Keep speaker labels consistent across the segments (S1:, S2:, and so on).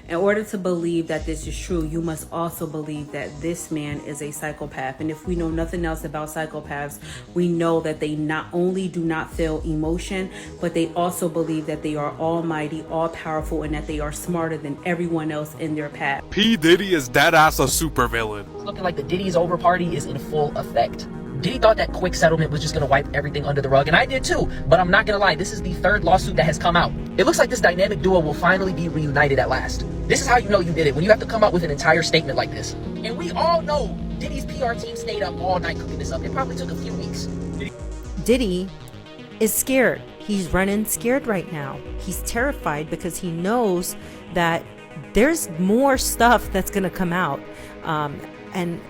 S1: In order to believe that this is true, you must also believe that this man is a psychopath. And if we know nothing else about psychopaths, we know that they not only do not feel emotion, but they also believe that they are almighty, all powerful, and that they are smarter than everyone else in their path.
S2: P. Diddy is dead ass a supervillain.
S3: It's looking like the Diddy's over party is in full effect. Diddy thought that quick settlement was just gonna wipe everything under the rug, and I did too, but I'm not gonna lie, this is the third lawsuit that has come out. It looks like this dynamic duo will finally be reunited at last. This is how you know you did it, when you have to come out with an entire statement like this. And we all know Diddy's PR team stayed up all night cooking this up. It probably took a few weeks.
S4: Diddy is scared. He's running scared right now. He's terrified because he knows that there's more stuff that's gonna come out. And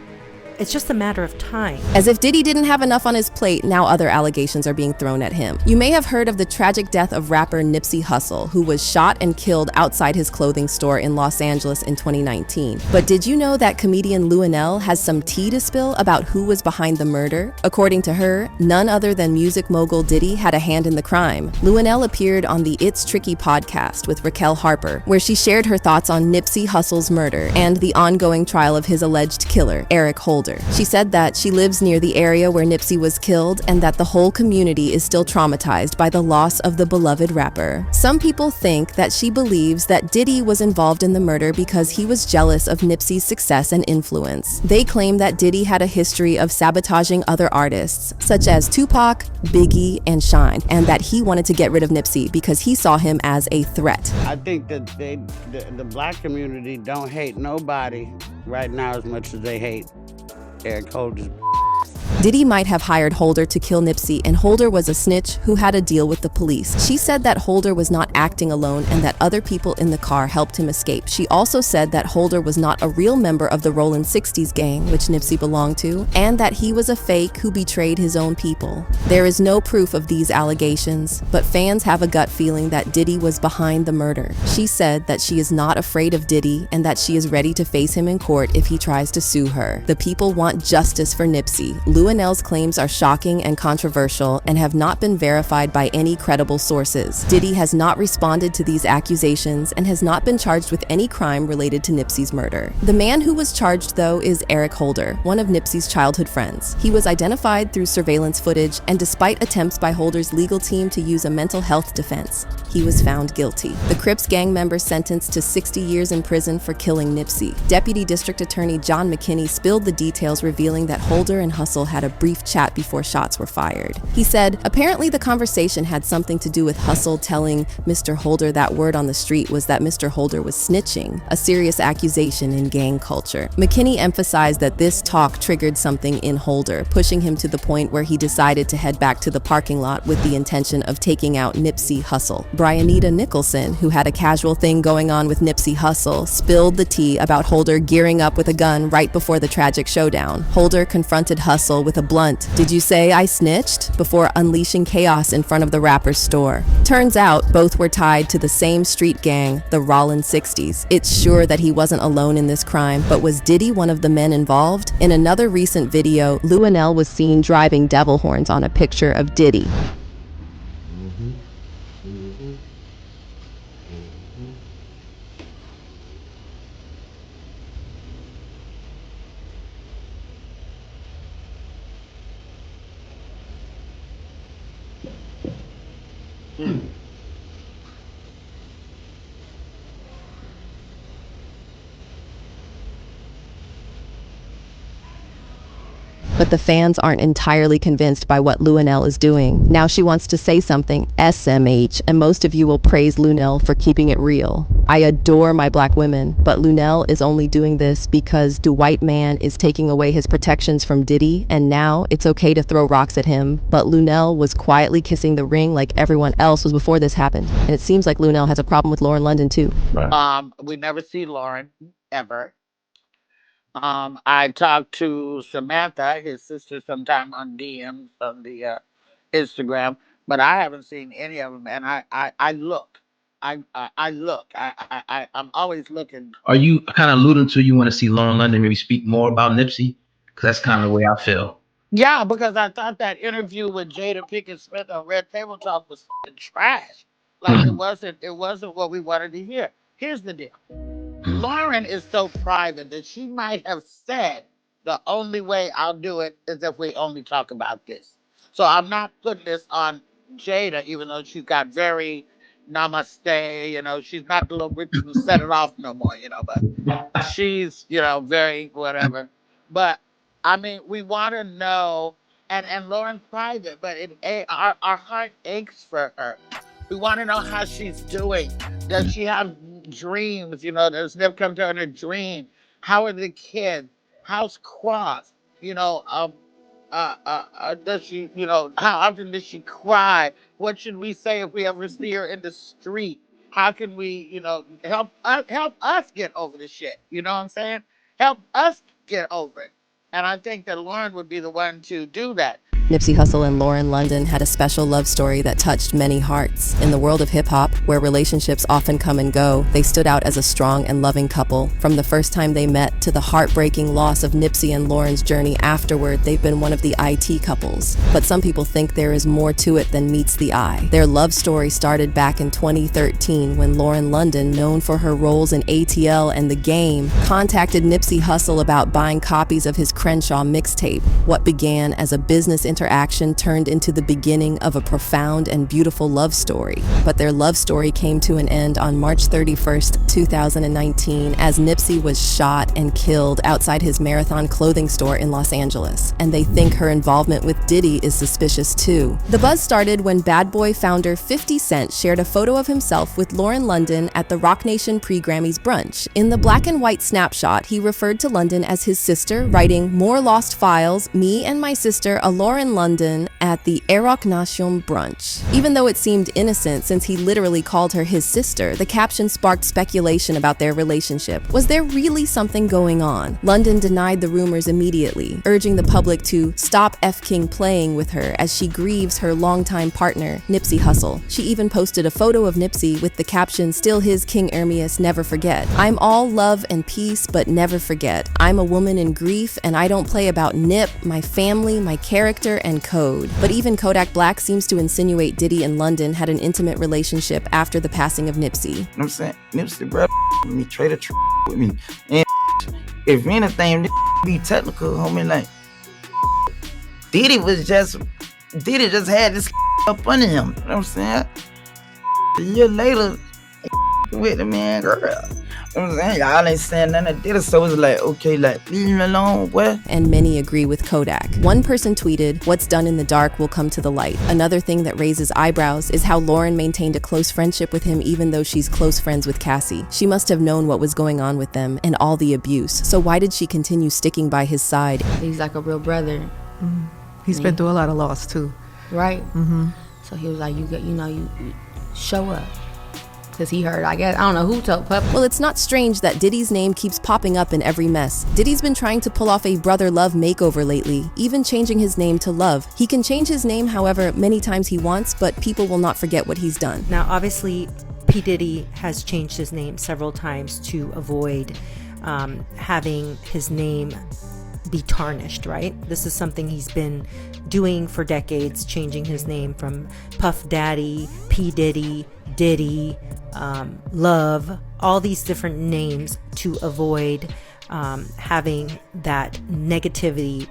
S4: it's just a matter of time.
S5: As if Diddy didn't have enough on his plate, now other allegations are being thrown at him. You may have heard of the tragic death of rapper Nipsey Hussle, who was shot and killed outside his clothing store in Los Angeles in 2019. But did you know that comedian Luenell has some tea to spill about who was behind the murder? According to her, none other than music mogul Diddy had a hand in the crime. Luenell appeared on the It's Tricky podcast with Raquel Harper, where she shared her thoughts on Nipsey Hussle's murder and the ongoing trial of his alleged killer, Eric Holder. She said that she lives near the area where Nipsey was killed and that the whole community is still traumatized by the loss of the beloved rapper. Some people think that she believes that Diddy was involved in the murder because he was jealous of Nipsey's success and influence. They claim that Diddy had a history of sabotaging other artists, such as Tupac, Biggie, and Shyne, and that he wanted to get rid of Nipsey because he saw him as a threat.
S6: I think that the black community don't hate nobody right now as much as they hate Eric Holder's.
S5: Diddy might have hired Holder to kill Nipsey, and Holder was a snitch who had a deal with the police. She said that Holder was not acting alone and that other people in the car helped him escape. She also said that Holder was not a real member of the Rollin' 60s gang, which Nipsey belonged to, and that he was a fake who betrayed his own people. There is no proof of these allegations, but fans have a gut feeling that Diddy was behind the murder. She said that she is not afraid of Diddy and that she is ready to face him in court if he tries to sue her. The people want justice for Nipsey. Luenell's claims are shocking and controversial and have not been verified by any credible sources. Diddy has not responded to these accusations and has not been charged with any crime related to Nipsey's murder. The man who was charged, though, is Eric Holder, one of Nipsey's childhood friends. He was identified through surveillance footage, and despite attempts by Holder's legal team to use a mental health defense, he was found guilty. The Crips gang member sentenced to 60 years in prison for killing Nipsey. Deputy District Attorney John McKinney spilled the details, revealing that Holder and Hussle had a brief chat before shots were fired. He said, apparently the conversation had something to do with Hussle telling Mr. Holder that word on the street was that Mr. Holder was snitching, a serious accusation in gang culture. McKinney emphasized that this talk triggered something in Holder, pushing him to the point where he decided to head back to the parking lot with the intention of taking out Nipsey Hussle. Brianita Nicholson, who had a casual thing going on with Nipsey Hussle, spilled the tea about Holder gearing up with a gun right before the tragic showdown. Holder confronted Hussle with a blunt "Did you say I snitched?" before unleashing chaos in front of the rapper's store. Turns out both were tied to the same street gang, the Rollin' 60s. It's sure that he wasn't alone in this crime, but was Diddy one of the men involved? In another recent video, Luenell was seen driving devil horns on a picture of Diddy. But the fans aren't entirely convinced by what Luenell is doing. Now she wants to say something, SMH, and most of you will praise Luenell for keeping it real. I adore my black women, but Luenell is only doing this because the white man is taking away his protections from Diddy, and now it's okay to throw rocks at him. But Luenell was quietly kissing the ring like everyone else was before this happened. And it seems like Luenell has a problem with Lauren London too.
S6: We never see Lauren, ever. I talked to Samantha, his sister, sometime on DMs on the Instagram, but I haven't seen any of them. And I look, I look, I'm always looking.
S7: Are you kind of alluding to you want to see Lauren London maybe speak more about Nipsey? Because that's kind of the way I feel.
S6: Yeah, because I thought that interview with Jada Pinkett Smith on Red Table Talk was fucking trash. Like it wasn't what we wanted to hear. Here's the deal. Lauren is so private that she might have said the only way I'll do it is if we only talk about this. So I'm not putting this on Jada, even though she's got very namaste, she's not the little witch who set it off no more, but she's, very whatever. But I mean, we want to know, and Lauren's private, but our heart aches for her. We want to know how she's doing. Does she have dreams? Does Nip come to her in a dream? How are the kids? How's Cross? You know, um, does she? How often does she cry? What should we say if we ever see her in the street? How can we, help us get over the shit? You know what I'm saying? Help us get over it. And I think that Lauren would be the one to do that.
S5: Nipsey Hussle and Lauren London had a special love story that touched many hearts. In the world of hip-hop, where relationships often come and go, they stood out as a strong and loving couple. From the first time they met to the heartbreaking loss of Nipsey and Lauren's journey afterward, they've been one of the IT couples. But some people think there is more to it than meets the eye. Their love story started back in 2013 when Lauren London, known for her roles in ATL and The Game, contacted Nipsey Hussle about buying copies of his Crenshaw mixtape. What began as a business interaction turned into the beginning of a profound and beautiful love story. But their love story came to an end on March 31st, 2019, as Nipsey was shot and killed outside his Marathon clothing store in Los Angeles. And they think her involvement with Diddy is suspicious too. The buzz started when Bad Boy founder 50 Cent shared a photo of himself with Lauren London at the Roc Nation pre-Grammys brunch. In the black and white snapshot, he referred to London as his sister, writing, "More lost files, me and my sister, a Lauren London, at the Roc Nation brunch." Even though it seemed innocent since he literally called her his sister, the caption sparked speculation about their relationship. Was there really something going on? London denied the rumors immediately, urging the public to stop F-King playing with her as she grieves her longtime partner, Nipsey Hussle. She even posted a photo of Nipsey with the caption, "Still his King Ermias, never forget. I'm all love and peace, but never forget. I'm a woman in grief and I don't play about Nip, my family, my character, and code." But even Kodak Black seems to insinuate Diddy and London had an intimate relationship after the passing of Nipsey.
S8: You know what I'm saying? Nipsey, bro, with me, Trader with me. And if anything, be technical, homie, like, Diddy just had this up under him. You know what I'm saying? A year later, with the man, girl. You know what I'm saying? Y'all ain't saying nothing that Diddy, so it's like, okay, like, leave him alone, boy.
S5: And many agree with Kodak. One person tweeted, "What's done in the dark will come to the light." Another thing that raises eyebrows is how Lauren maintained a close friendship with him even though she's close friends with Cassie. She must have known what was going on with them and all the abuse. So why did she continue sticking by his side?
S9: He's like a real brother.
S10: Mm-hmm. He's been through a lot of loss too.
S9: Right?
S10: Mm-hmm.
S9: So he was like, you show up. Because he heard, I don't know who told Pup.
S5: Well, it's not strange that Diddy's name keeps popping up in every mess. Diddy's been trying to pull off a brother love makeover lately, even changing his name to Love. He can change his name however many times he wants, but people will not forget what he's done.
S4: Now, obviously, P. Diddy has changed his name several times to avoid having his name be tarnished, right? This is something he's been doing for decades, changing his name from Puff Daddy, P. Diddy, Diddy, Love, all these different names to avoid having that negativity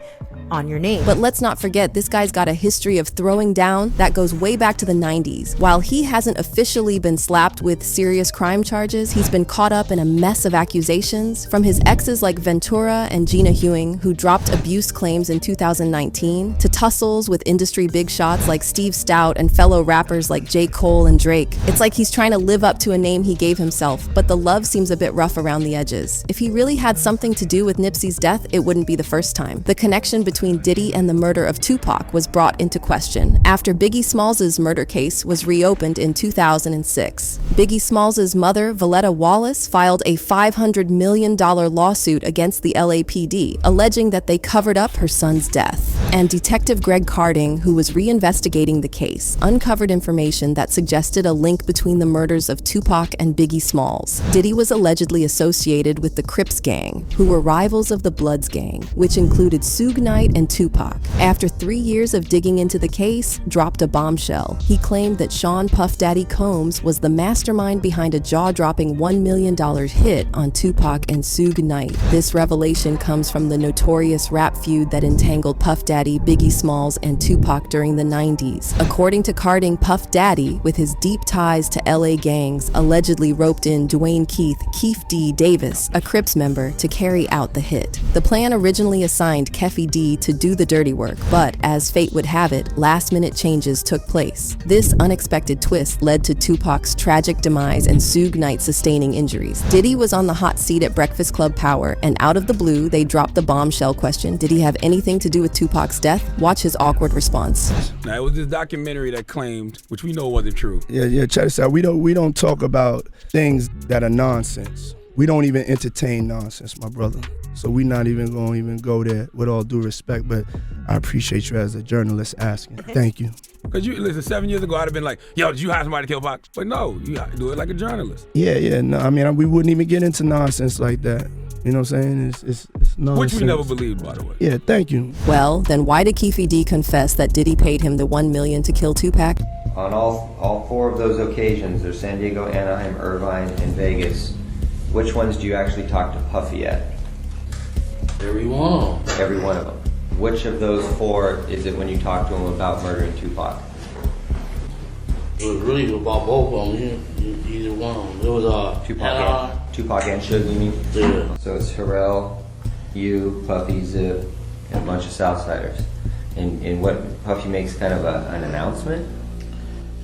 S4: on your name.
S5: But let's not forget, this guy's got a history of throwing down that goes way back to the 90s. While he hasn't officially been slapped with serious crime charges, he's been caught up in a mess of accusations from his exes like Ventura and Gina Hewing, who dropped abuse claims in 2019, to tussles with industry big shots like Steve Stout and fellow rappers like J. Cole and Drake. It's like he's trying to live up to a name he gave himself, but the love seems a bit rough around the edges. If he really had something to do with Nipsey's death, it wouldn't be the first time. The connection between Diddy and the murder of Tupac was brought into question after Biggie Smalls' murder case was reopened in 2006. Biggie Smalls' mother, Valletta Wallace, filed a $500 million lawsuit against the LAPD, alleging that they covered up her son's death. And Detective Greg Carding, who was reinvestigating the case, uncovered information that suggested a link between the murders of Tupac and Biggie Smalls. Diddy was allegedly associated with the Crips gang, Gang, who were rivals of the Bloods Gang, which included Suge Knight and Tupac. After 3 years of digging into the case, dropped a bombshell. He claimed that Sean Puff Daddy Combs was the mastermind behind a jaw-dropping $1 million hit on Tupac and Suge Knight. This revelation comes from the notorious rap feud that entangled Puff Daddy, Biggie Smalls, and Tupac during the 90s. According to Carding, Puff Daddy, with his deep ties to LA gangs, allegedly roped in Dwayne Keith D. Davis, a Crips member, to carry out the hit. The plan originally assigned Keffy D to do the dirty work, but as fate would have it, last-minute changes took place. This unexpected twist led to Tupac's tragic demise and Suge Knight sustaining injuries. Diddy was on the hot seat at Breakfast Club Power, and out of the blue, they dropped the bombshell question, did he have anything to do with Tupac's death? Watch his awkward response.
S11: Now, it was this documentary that claimed, which we know wasn't true.
S12: Yeah, check this out. We don't talk about things that are nonsense. We don't even entertain nonsense, my brother. So we're not even going to go there, with all due respect, but I appreciate you as a journalist asking. Thank you.
S11: Because listen, 7 years ago, I'd have been like, yo, did you hire somebody to kill Pac? But no, you have to do it like a journalist.
S12: Yeah, no, I mean, we wouldn't even get into nonsense like that. You know what I'm saying? It's nonsense.
S11: Which we never believed, by the way.
S12: Yeah, thank you.
S5: Well, then why did Keffy D confess that Diddy paid him the $1 million to kill Tupac?
S13: On all 4 of those occasions, there's San Diego, Anaheim, Irvine, and Vegas. Which ones do you actually talk to Puffy at?
S14: Every one.
S13: Every one of them. Which of those 4 is it when you talk to him about murdering Tupac?
S14: It was really about both of them. Either one. It was
S13: Tupac and Suge, you mean?
S14: Yeah.
S13: So it's Harrell, you, Puffy, Zip, and a bunch of Southsiders. And what Puffy makes kind of an announcement?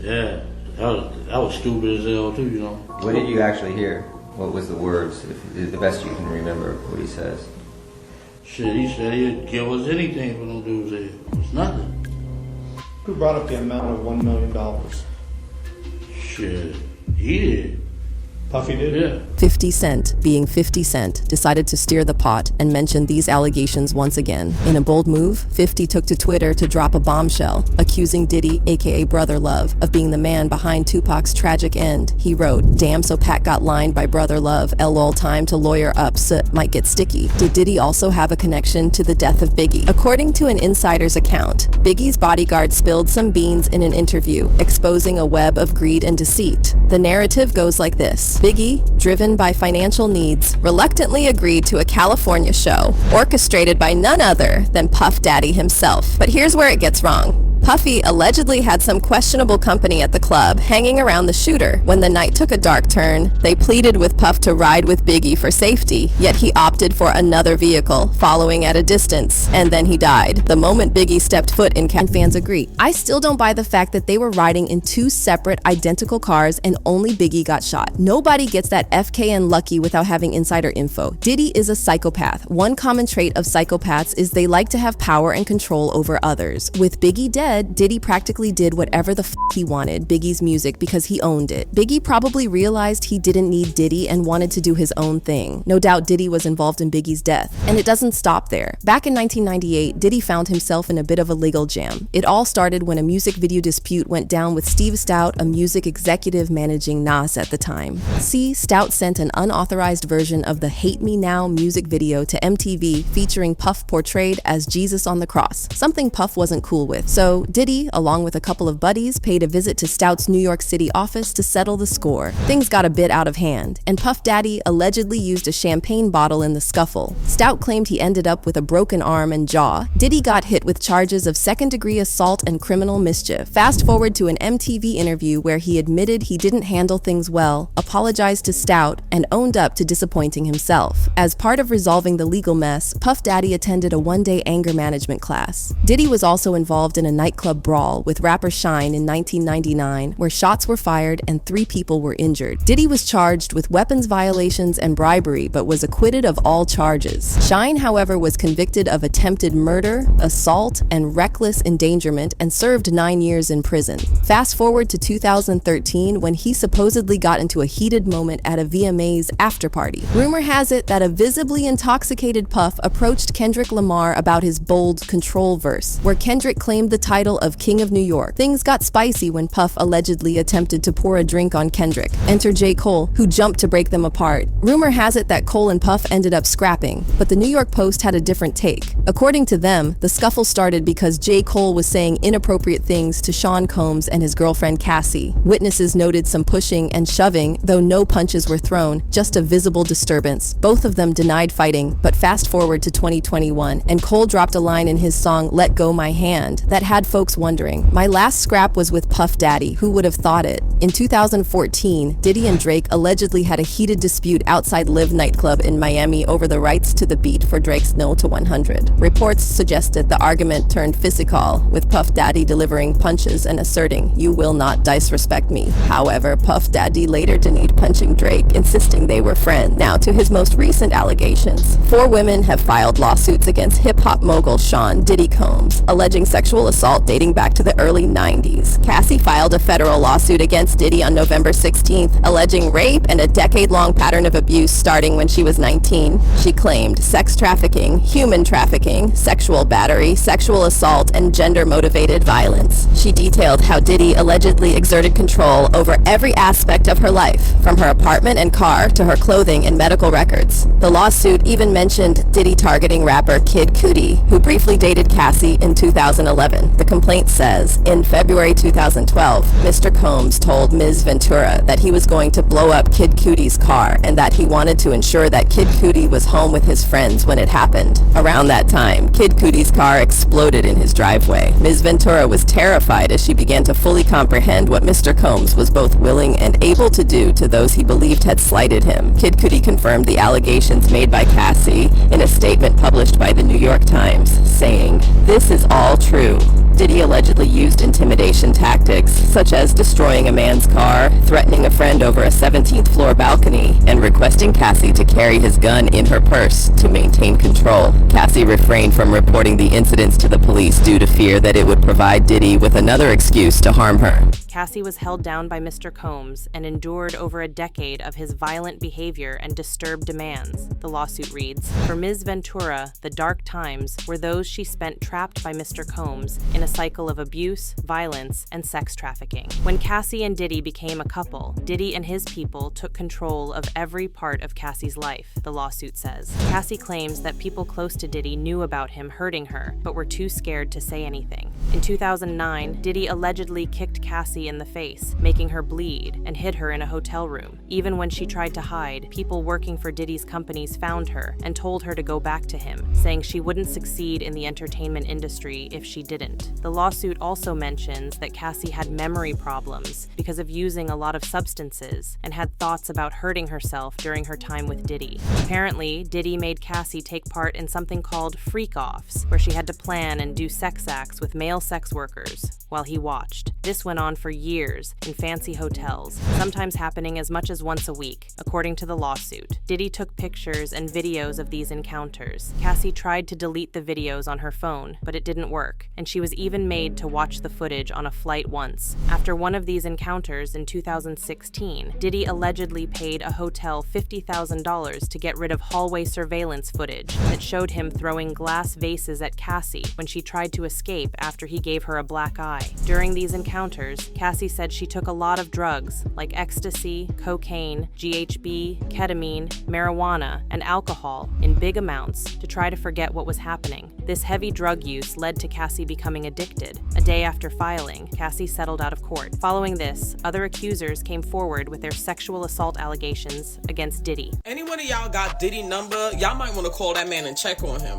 S14: Yeah. That was stupid as hell too, you know.
S13: What did you actually hear? What was the words? If the best you can remember what he says.
S14: Shit, he said he'd give us anything for them dudes there. It's nothing.
S15: Who brought up the amount of $1 million?
S14: Shit, he did.
S15: Puffy did?
S14: Yeah.
S5: 50 Cent, being 50 Cent, decided to steer the pot and mention these allegations once again. In a bold move, 50 took to Twitter to drop a bombshell, accusing Diddy, aka Brother Love, of being the man behind Tupac's tragic end. He wrote, "Damn, so Pat got lined by Brother Love. LOL, time to lawyer up, so might get sticky." Did Diddy also have a connection to the death of Biggie? According to an insider's account, Biggie's bodyguard spilled some beans in an interview, exposing a web of greed and deceit. The narrative goes like this. Biggie, driven by financial needs, reluctantly agreed to a California show, orchestrated by none other than Puff Daddy himself. But here's where it gets wrong. Puffy allegedly had some questionable company at the club hanging around the shooter. When the night took a dark turn, they pleaded with Puff to ride with Biggie for safety, yet he opted for another vehicle, following at a distance, and then he died. The moment Biggie stepped foot in camp, fans agree. I still don't buy the fact that they were riding in 2 separate, identical cars and only Biggie got shot. Nobody gets that FKN lucky without having insider info. Diddy is a psychopath. One common trait of psychopaths is they like to have power and control over others. With Biggie dead, Diddy practically did whatever the he wanted, Biggie's music, because he owned it. Biggie probably realized he didn't need Diddy and wanted to do his own thing. No doubt Diddy was involved in Biggie's death. And it doesn't stop there. Back in 1998, Diddy found himself in a bit of a legal jam. It all started when a music video dispute went down with Steve Stout, a music executive managing Nas at the time. Stout sent an unauthorized version of the Hate Me Now music video to MTV featuring Puff portrayed as Jesus on the cross, something Puff wasn't cool with. So Diddy, along with a couple of buddies, paid a visit to Stout's New York City office to settle the score. Things got a bit out of hand, and Puff Daddy allegedly used a champagne bottle in the scuffle. Stout claimed he ended up with a broken arm and jaw. Diddy got hit with charges of second-degree assault and criminal mischief. Fast forward to an MTV interview where he admitted he didn't handle things well, apologized to Stout, and owned up to disappointing himself. As part of resolving the legal mess, Puff Daddy attended a one-day anger management class. Diddy was also involved in a nightclub brawl with rapper Shine in 1999, where shots were fired and 3 people were injured. Diddy was charged with weapons violations and bribery, but was acquitted of all charges. Shine, however, was convicted of attempted murder, assault, and reckless endangerment and served 9 years in prison. Fast forward to 2013, when he supposedly got into a heated moment at a VMAs after party. Rumor has it that a visibly intoxicated Puff approached Kendrick Lamar about his bold Control verse, where Kendrick claimed the title title of King of New York. Things got spicy when Puff allegedly attempted to pour a drink on Kendrick. Enter J. Cole, who jumped to break them apart. Rumor has it that Cole and Puff ended up scrapping, but the New York Post had a different take. According to them, the scuffle started because J. Cole was saying inappropriate things to Sean Combs and his girlfriend Cassie. Witnesses noted some pushing and shoving, though no punches were thrown, just a visible disturbance. Both of them denied fighting, but fast forward to 2021, and Cole dropped a line in his song Let Go My Hand that had folks wondering. My last scrap was with Puff Daddy, who would have thought it? In 2014, Diddy and Drake allegedly had a heated dispute outside Live nightclub in Miami over the rights to the beat for Drake's No to 100. Reports suggested the argument turned physical, with Puff Daddy delivering punches and asserting, "You will not disrespect me." However, Puff Daddy later denied punching Drake, insisting they were friends. Now to his most recent allegations. 4 women have filed lawsuits against hip-hop mogul Sean Diddy Combs, alleging sexual assault dating back to the early 90s. Cassie filed a federal lawsuit against Diddy on November 16th, alleging rape and a decade-long pattern of abuse starting when she was 19. She claimed sex trafficking, human trafficking, sexual battery, sexual assault, and gender-motivated violence. She detailed how Diddy allegedly exerted control over every aspect of her life, from her apartment and car to her clothing and medical records. The lawsuit even mentioned Diddy targeting rapper Kid Cudi, who briefly dated Cassie in 2011. The complaint says, in February 2012, Mr. Combs told Ms. Ventura that he was going to blow up Kid Cudi's car and that he wanted to ensure that Kid Cudi was home with his friends when it happened. Around that time, Kid Cudi's car exploded in his driveway. Ms. Ventura was terrified as she began to fully comprehend what Mr. Combs was both willing and able to do to those he believed had slighted him. Kid Cudi confirmed the allegations made by Cassie in a statement published by the New York Times, saying, "This is all true." Diddy allegedly used intimidation tactics, such as destroying a man's car, threatening a friend over a 17th floor balcony, and requesting Cassie to carry his gun in her purse to maintain control. Cassie refrained from reporting the incidents to the police due to fear that it would provide Diddy with another excuse to harm her.
S4: Cassie was held down by Mr. Combs and endured over a decade of his violent behavior and disturbed demands, the lawsuit reads. For Ms. Ventura, the dark times were those she spent trapped by Mr. Combs in a cycle of abuse, violence, and sex trafficking. When Cassie and Diddy became a couple, Diddy and his people took control of every part of Cassie's life, the lawsuit says. Cassie claims that people close to Diddy knew about him hurting her, but were too scared to say anything. In 2009, Diddy allegedly kicked Cassie in the face, making her bleed, and hid her in a hotel room. Even when she tried to hide, people working for Diddy's companies found her and told her to go back to him, saying she wouldn't succeed in the entertainment industry if she didn't. The lawsuit also mentions that Cassie had memory problems because of using a lot of substances and had thoughts about hurting herself during her time with Diddy. Apparently, Diddy made Cassie take part in something called freak-offs, where she had to plan and do sex acts with male sex workers while he watched. This went on for years in fancy hotels, sometimes happening as much as once a week, according to the lawsuit. Diddy took pictures and videos of these encounters. Cassie tried to delete the videos on her phone, but it didn't work, and she was even made to watch the footage on a flight once. After one of these encounters in 2016, Diddy allegedly paid a hotel $50,000 to get rid of hallway surveillance footage that showed him throwing glass vases at Cassie when she tried to escape after he gave her a black eye. During these encounters, Cassie said she took a lot of drugs like ecstasy, cocaine, GHB, ketamine, marijuana, and alcohol in big amounts to try to forget what was happening. This heavy drug use led to Cassie becoming addicted. A day after filing, Cassie settled out of court. Following this, other accusers came forward with their sexual assault allegations against Diddy.
S16: Any one of y'all got Diddy number, y'all might want to call that man and check on him.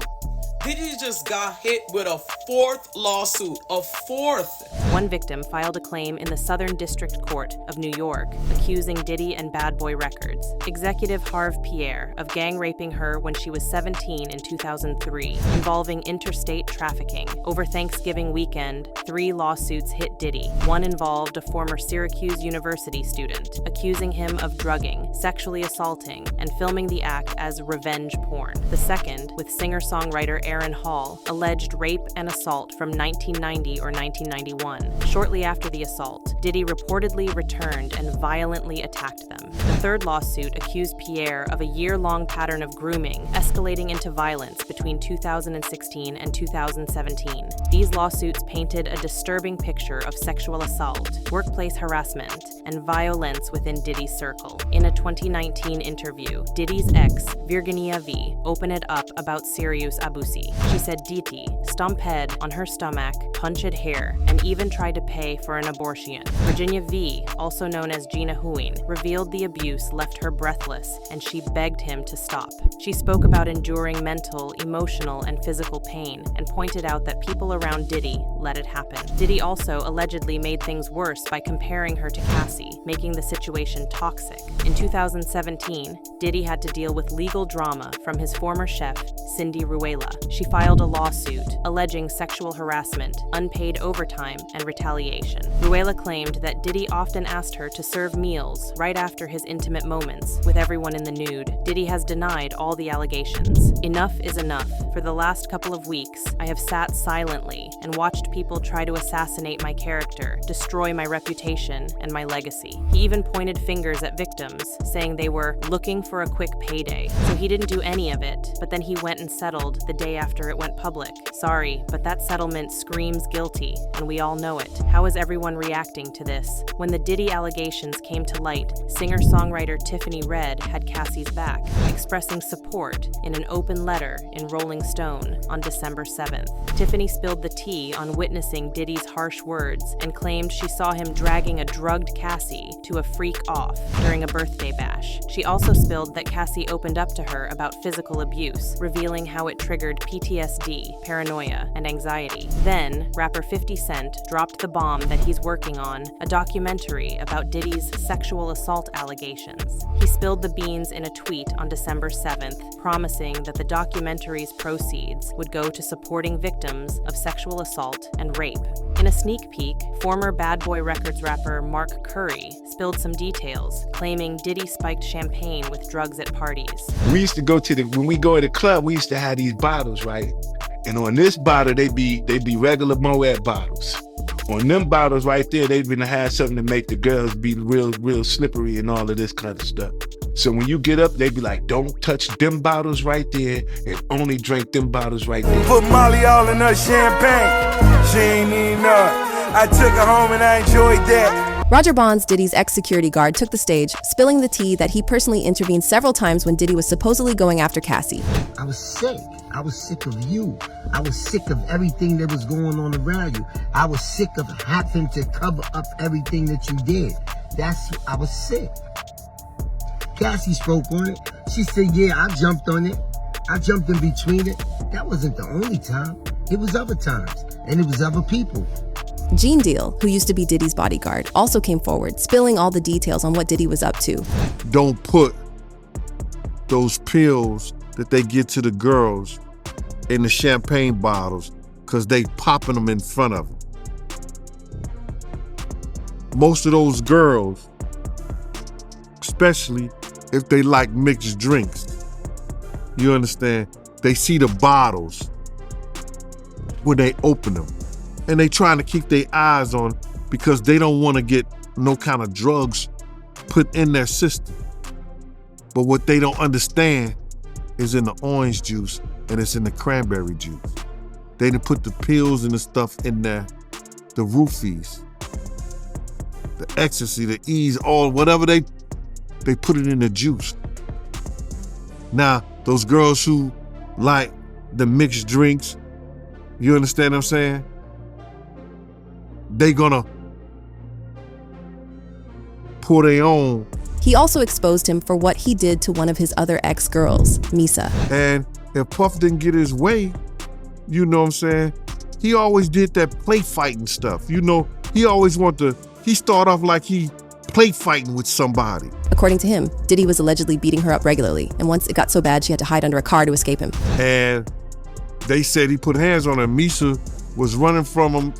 S16: Diddy just got hit with a 4th lawsuit, a 4th.
S4: One victim filed a claim in the Southern District Court of New York, accusing Diddy and Bad Boy Records executive Harve Pierre of gang raping her when she was 17 in 2003, involving interstate trafficking. Over Thanksgiving weekend, 3 lawsuits hit Diddy. One involved a former Syracuse University student, accusing him of drugging, sexually assaulting, and filming the act as revenge porn. The second, with singer-songwriter Aaron Hall, alleged rape and assault from 1990 or 1991.
S17: Shortly after the assault, Diddy reportedly returned and violently attacked them. The third lawsuit accused Pierre of a year-long pattern of grooming, escalating into violence between 2016 and 2017. These lawsuits painted a disturbing picture of sexual assault, workplace harassment, and violence within Diddy's circle. In a 2019 interview, Diddy's ex, Virginia V, opened it up about Sirius Abusi. She said Diddy stomp head on her stomach, punched hair, and even tried to pay for an abortion. Virginia V, also known as Gina Huing, revealed the abuse left her breathless, and she begged him to stop. She spoke about enduring mental, emotional, and physical pain, and pointed out that people around Diddy let it happen. Diddy also allegedly made things worse by comparing her to Cassie, making the situation toxic. In 2017, Diddy had to deal with legal drama from his former chef, Cindy Ruela. She filed a lawsuit alleging sexual harassment, unpaid overtime, and retaliation. Ruela claimed that Diddy often asked her to serve meals right after his intimate moments with everyone in the nude. Diddy has denied all the allegations. Enough is enough. For the last couple of weeks, I have sat silently and watched people try to assassinate my character, destroy my reputation, and my legacy. He even pointed fingers at victims, saying they were looking for a quick payday. So he didn't do any of it, but then he went and settled the day after it went public. Sorry, but that settlement screams guilty, and we all know it. How is everyone reacting to this? When the Diddy allegations came to light, singer-songwriter Tiffany Red had Cassie's back, expressing support in an open letter in Rolling Stone on December 7th. Tiffany spilled the tea on witnessing Diddy's harsh words and claimed she saw him dragging a drugged Cassie to a freak off during a birthday bash. She also spilled that Cassie opened up to her about physical abuse, revealing how it triggered PTSD, paranoia, and anxiety. Then, rapper 50 Cent dropped the bomb that he's working on, a documentary about Diddy's sexual assault allegations. He spilled the beans in a tweet on December 7th, promising that the documentary's proceeds would go to supporting victims of sexual assault and rape. In a sneak peek, former Bad Boy Records rapper Mark Curry spilled some details, claiming Diddy spiked champagne with drugs at parties.
S18: We used to go when we go to the club, we used to have these bottles, right? And on this bottle, they be regular Moet bottles. On them bottles right there, they've been to have something to make the girls be real slippery and all of this kind of stuff. So when you get up, they be like, don't touch them bottles right there and only drink them bottles right there.
S19: Put Molly all in her champagne. She ain't even know it. I took her home and I enjoyed that.
S5: Roger Bonds, Diddy's ex-security guard, took the stage, spilling the tea that he personally intervened several times when Diddy was supposedly going after Cassie.
S20: I was sick. I was sick of you. I was sick of everything that was going on around you. I was sick of having to cover up everything that you did. I was sick. Cassie spoke on it. She said, yeah, I jumped on it. I jumped in between it. That wasn't the only time. It was other times. And it was other people.
S5: Gene Deal, who used to be Diddy's bodyguard, also came forward, spilling all the details on what Diddy was up to.
S18: Don't put those pills that they get to the girls in the champagne bottles because they popping them in front of them. Most of those girls, especially if they like mixed drinks, you understand, they see the bottles when they open them. And they trying to keep their eyes on because they don't want to get no kind of drugs put in their system. But what they don't understand is in the orange juice and it's in the cranberry juice. They didn't put the pills and the stuff in there, the roofies, the ecstasy, the ease, all whatever they put it in the juice. Now, those girls who like the mixed drinks, you understand what I'm saying? They gonna pour their own.
S5: He also exposed him for what he did to one of his other ex-girls, Misa.
S18: And if Puff didn't get his way, you know what I'm saying? He always did that play fighting stuff. You know, he always he started off like he play fighting with somebody.
S5: According to him, Diddy was allegedly beating her up regularly. And once it got so bad, she had to hide under a car to escape him.
S18: And they said he put hands on her. Misa was running from him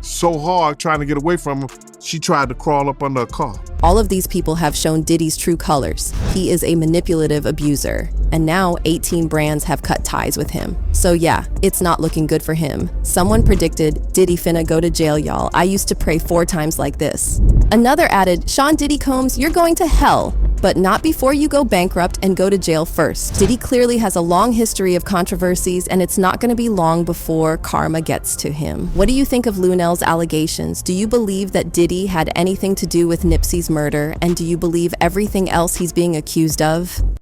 S18: so hard trying to get away from him she tried to crawl up under a car.
S5: All of these people have shown Diddy's true colors. He is a manipulative abuser, and now 18 brands have cut ties with him. So yeah, it's not looking good for him. Someone predicted, Diddy finna go to jail, y'all. I used to pray 4 times like this. Another added, Sean Diddy Combs, you're going to hell, but not before you go bankrupt and go to jail first. Diddy clearly has a long history of controversies, and it's not gonna be long before karma gets to him. What do you think of Luenell's allegations? Do you believe that Diddy had anything to do with Nipsey's murder, and do you believe everything else he's being accused of?